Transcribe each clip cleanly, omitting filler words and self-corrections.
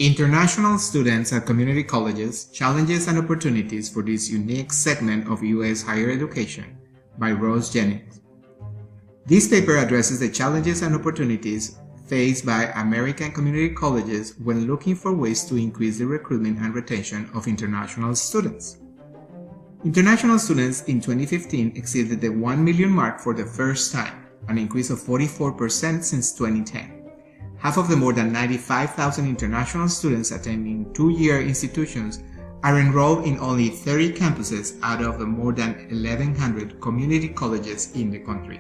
International Students at Community Colleges, Challenges and Opportunities for this Unique Segment of U.S. Higher Education by Rose Jennings. This paper addresses the challenges and opportunities faced by American community colleges when looking for ways to increase the recruitment and retention of international students. International students in 2015 exceeded the 1 million mark for the first time, an increase of 44% since 2010. Half of the more than 95,000 international students attending two-year institutions are enrolled in only 30 campuses out of the more than 1,100 community colleges in the country.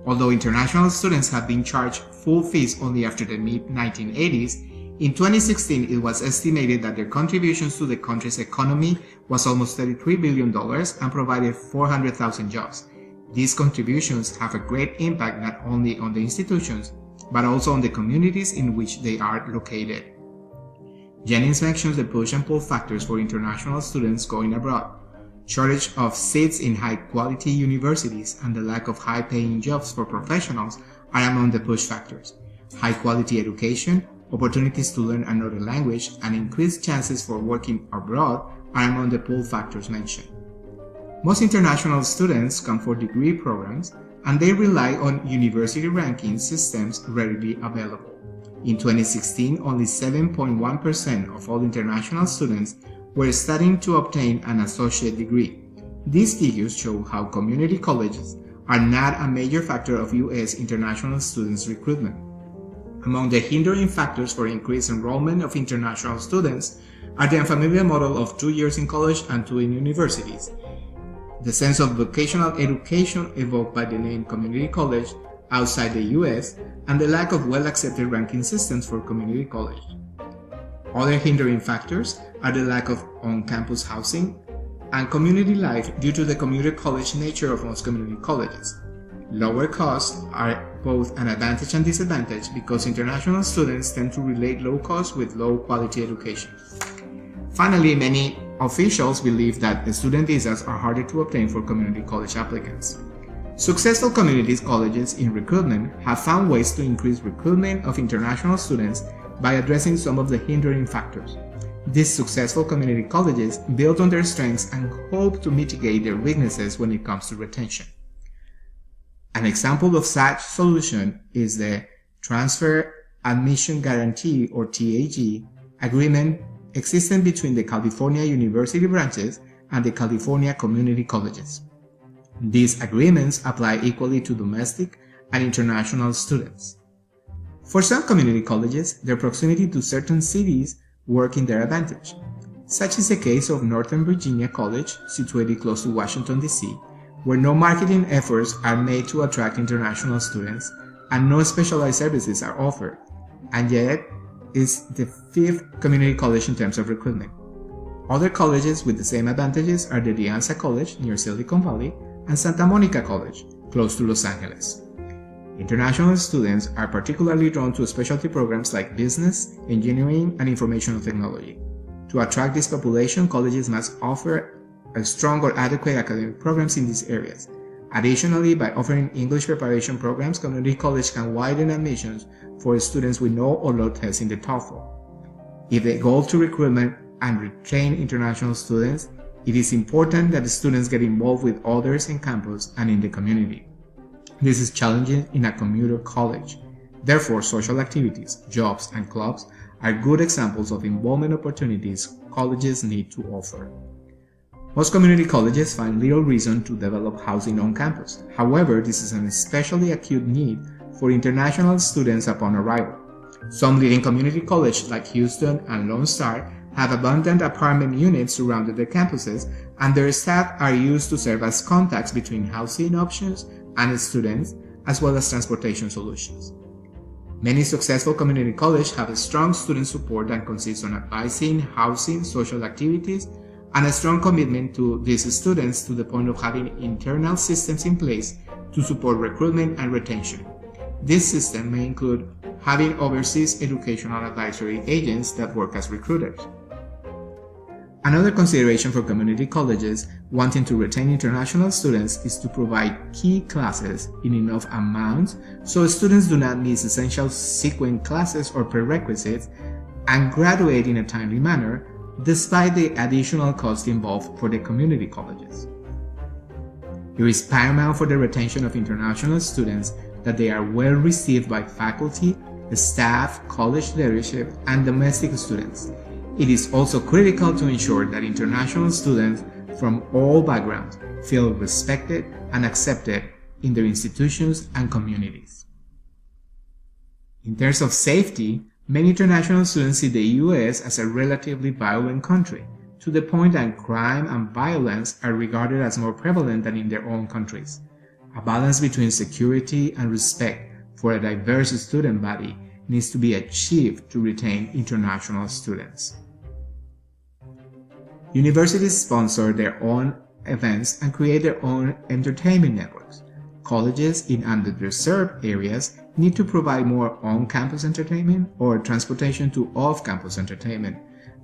Although international students have been charged full fees only after the mid-1980s, in 2016 it was estimated that their contributions to the country's economy was almost $33 billion and provided 400,000 jobs. These contributions have a great impact not only on the institutions, but also on the communities in which they are located. Jennings mentions the push and pull factors for international students going abroad. Shortage of seats in high-quality universities and the lack of high-paying jobs for professionals are among the push factors. High-quality education, opportunities to learn another language, and increased chances for working abroad are among the pull factors mentioned. Most international students come for degree programs, and they rely on university ranking systems readily available. In 2016, only 7.1% of all international students were studying to obtain an associate degree. These figures show how community colleges are not a major factor of U.S. international students' recruitment. Among the hindering factors for increased enrollment of international students are the unfamiliar model of 2 years in college and 2 in universities, the sense of vocational education evoked by the name community college outside the U.S., and the lack of well-accepted ranking systems for community college. Other hindering factors are the lack of on-campus housing and community life due to the community college nature of most community colleges. Lower costs are both an advantage and disadvantage because international students tend to relate low cost with low quality education. Finally, many officials believe that the student visas are harder to obtain for community college applicants. Successful community colleges in recruitment have found ways to increase recruitment of international students by addressing some of the hindering factors. These successful community colleges build on their strengths and hope to mitigate their weaknesses when it comes to retention. An example of such solution is the Transfer Admission Guarantee or TAG agreement existing between the California University branches and the California community colleges. These agreements apply equally to domestic and international students. For some community colleges, their proximity to certain cities work in their advantage. Such is the case of Northern Virginia College, situated close to Washington, D.C., where no marketing efforts are made to attract international students and no specialized services are offered, and yet is the 5th community college in terms of recruitment. Other colleges with the same advantages are the De Anza College near Silicon Valley and Santa Monica College, close to Los Angeles. International students are particularly drawn to specialty programs like business, engineering, and information technology. To attract this population, colleges must offer a strong or adequate academic programs in these areas. Additionally, by offering English preparation programs, community college can widen admissions for students with no or low tests in the TOEFL. If the goal to recruitment and retain international students, it is important that the students get involved with others in campus and in the community. This is challenging in a commuter college. Therefore, social activities, jobs, and clubs are good examples of involvement opportunities colleges need to offer. Most community colleges find little reason to develop housing on campus. However, this is an especially acute need for international students upon arrival. Some leading community colleges like Houston and Lone Star have abundant apartment units surrounding their campuses, and their staff are used to serve as contacts between housing options and students, as well as transportation solutions. Many successful community colleges have a strong student support that consists on advising, housing, social activities, and a strong commitment to these students to the point of having internal systems in place to support recruitment and retention. This system may include having overseas educational advisory agents that work as recruiters. Another consideration for community colleges wanting to retain international students is to provide key classes in enough amounts so students do not miss essential sequence classes or prerequisites and graduate in a timely manner, despite the additional cost involved for the community colleges. It is paramount for the retention of international students that they are well received by faculty, staff, college leadership, and domestic students. It is also critical to ensure that international students from all backgrounds feel respected and accepted in their institutions and communities. In terms of safety, many international students see the US as a relatively violent country, to the point that crime and violence are regarded as more prevalent than in their own countries. A balance between security and respect for a diverse student body needs to be achieved to retain international students. Universities sponsor their own events and create their own entertainment networks. Colleges in underserved areas need to provide more on-campus entertainment or transportation to off-campus entertainment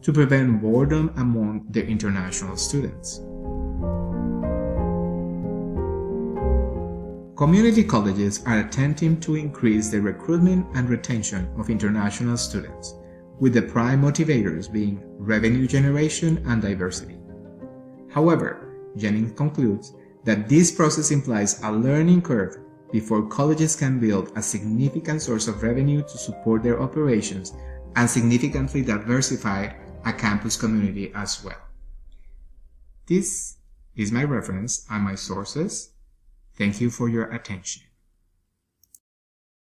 to prevent boredom among their international students. Community colleges are attempting to increase the recruitment and retention of international students, with the prime motivators being revenue generation and diversity. However, Jennings concludes that this process implies a learning curve before colleges can build a significant source of revenue to support their operations and significantly diversify a campus community as well. This is my reference and my sources. Thank you for your attention.